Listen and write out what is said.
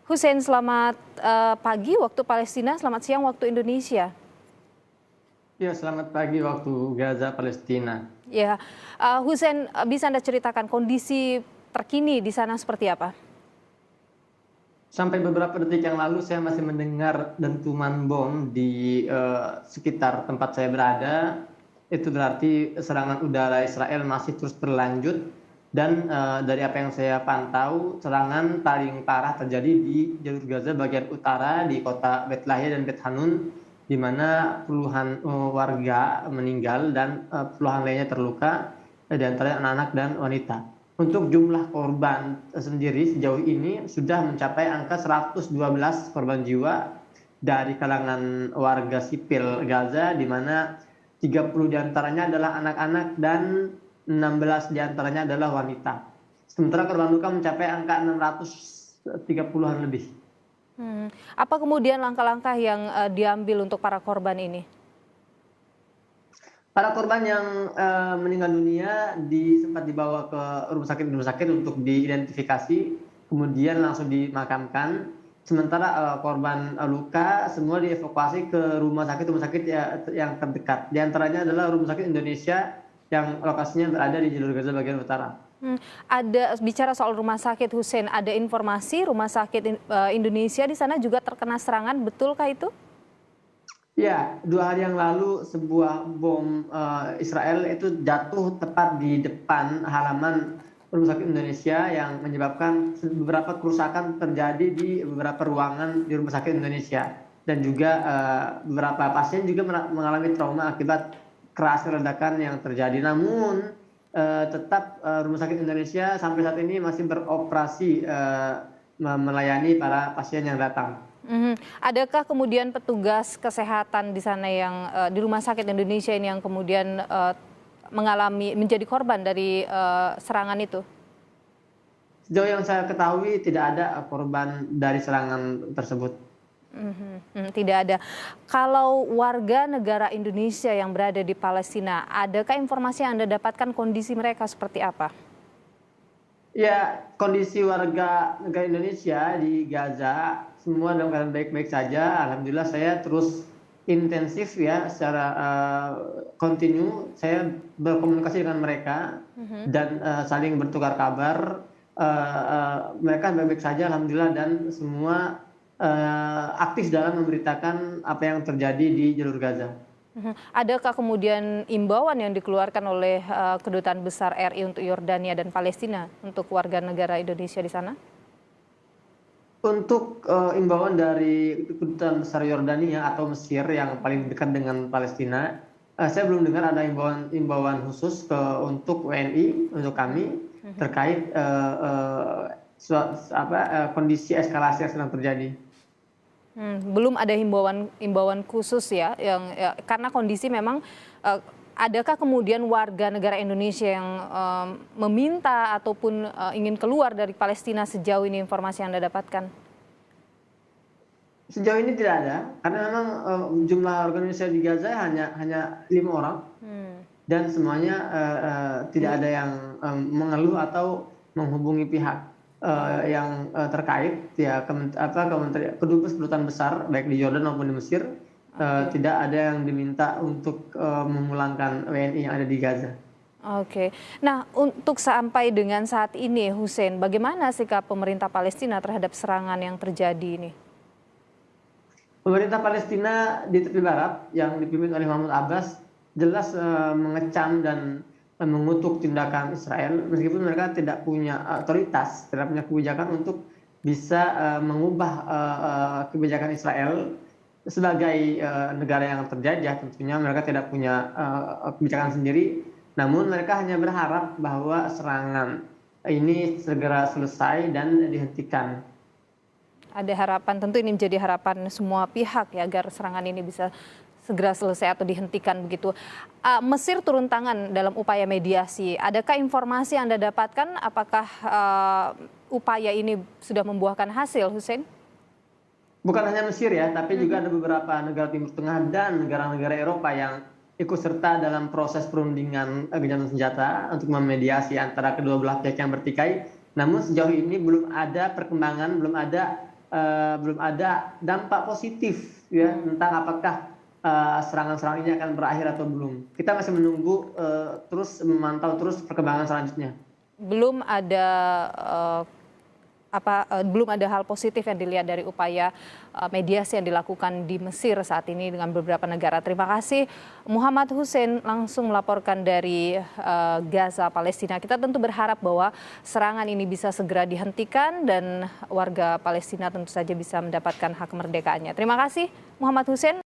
Hussein, selamat pagi waktu Palestina, selamat siang waktu Indonesia. Ya, selamat pagi waktu Gaza, Palestina. Ya, Hussein, bisa Anda ceritakan kondisi terkini di sana seperti apa? Sampai beberapa detik yang lalu saya masih mendengar dentuman bom di sekitar tempat saya berada. Itu berarti serangan udara Israel masih terus berlanjut. Dan dari apa yang saya pantau, serangan paling parah terjadi di jalur Gaza bagian utara di kota Bet Lahia dan Bet Hanun, di mana puluhan warga meninggal dan puluhan lainnya terluka, di antaranya anak-anak dan wanita. Untuk jumlah korban sendiri sejauh ini sudah mencapai angka 112 korban jiwa dari kalangan warga sipil Gaza, di mana 30 diantaranya adalah anak-anak dan 16 diantaranya adalah wanita. Sementara korban luka mencapai angka 630-an lebih. Apa kemudian langkah-langkah yang diambil untuk para korban ini? Para korban yang meninggal dunia sempat dibawa ke rumah sakit untuk diidentifikasi, kemudian langsung dimakamkan. Sementara korban luka semua dievakuasi ke rumah sakit yang terdekat. Di antaranya adalah Rumah Sakit Indonesia yang lokasinya berada di jalur Gaza bagian utara. Ada bicara soal rumah sakit, Hussein, ada informasi rumah sakit Indonesia di sana juga terkena serangan, betulkah itu? Ya, 2 hari yang lalu sebuah bom Israel itu jatuh tepat di depan halaman Rumah Sakit Indonesia yang menyebabkan beberapa kerusakan terjadi di beberapa ruangan di Rumah Sakit Indonesia. Dan juga beberapa pasien juga mengalami trauma akibat keras ledakan yang terjadi. Namun tetap Rumah Sakit Indonesia sampai saat ini masih beroperasi melayani para pasien yang datang. Adakah kemudian petugas kesehatan di sana yang di Rumah Sakit Indonesia ini yang kemudian menjadi korban dari serangan itu? Sejauh yang saya ketahui tidak ada korban dari serangan tersebut. Tidak ada. Kalau warga negara Indonesia yang berada di Palestina, adakah informasi yang Anda dapatkan kondisi mereka seperti apa? Ya, kondisi warga negara Indonesia di Gaza semua dalam keadaan baik-baik saja. Alhamdulillah saya terus intensif ya secara kontinu saya berkomunikasi dengan mereka dan saling bertukar kabar. Mereka baik-baik saja alhamdulillah dan semua aktif dalam memberitakan apa yang terjadi di jalur Gaza. Adakah kemudian imbauan yang dikeluarkan oleh Kedutaan Besar RI untuk Yordania dan Palestina untuk warga negara Indonesia di sana? Untuk imbauan dari Kedutaan Besar Yordania atau Mesir yang paling dekat dengan Palestina, saya belum dengar ada imbauan khusus untuk WNI, untuk kami terkait kondisi eskalasi yang sedang terjadi. Belum ada himbauan khusus ya, karena kondisi memang. Adakah kemudian warga negara Indonesia yang meminta ataupun ingin keluar dari Palestina sejauh ini informasi yang Anda dapatkan? Sejauh ini tidak ada, karena memang jumlah warga Indonesia di Gaza hanya 5 orang dan semuanya tidak ada yang mengeluh atau menghubungi pihak yang terkait ya kedubes kedutaan besar baik di Yordan maupun di Mesir. Tidak ada yang diminta untuk memulangkan WNI yang ada di Gaza. Oke. Nah, untuk sampai dengan saat ini, Hussein, bagaimana sikap pemerintah Palestina terhadap serangan yang terjadi ini? Pemerintah Palestina di tepi barat yang dipimpin oleh Mahmud Abbas jelas mengecam dan mengutuk tindakan Israel, meskipun mereka tidak punya otoritas, tidak punya kebijakan untuk bisa mengubah kebijakan Israel sebagai negara yang terjajah. Tentunya mereka tidak punya kebijakan sendiri, namun mereka hanya berharap bahwa serangan ini segera selesai dan dihentikan. Ada harapan, tentu ini menjadi harapan semua pihak ya, agar serangan ini bisa segera selesai atau dihentikan begitu. Mesir turun tangan dalam upaya mediasi. Adakah informasi yang Anda dapatkan apakah upaya ini sudah membuahkan hasil, Hussein? Bukan hanya Mesir ya, tapi juga ada beberapa negara Timur Tengah dan negara-negara Eropa yang ikut serta dalam proses perundingan gencatan senjata untuk memediasi antara kedua belah pihak yang bertikai. Namun sejauh ini belum ada perkembangan, belum ada belum ada dampak positif ya tentang apakah serangan-serangan ini akan berakhir atau belum. Kita masih menunggu terus memantau terus perkembangan selanjutnya. Belum ada belum ada hal positif yang dilihat dari upaya mediasi yang dilakukan di Mesir saat ini dengan beberapa negara. Terima kasih Muhammad Hussein langsung melaporkan dari Gaza, Palestina. Kita tentu berharap bahwa serangan ini bisa segera dihentikan dan warga Palestina tentu saja bisa mendapatkan hak kemerdekaannya. Terima kasih Muhammad Hussein.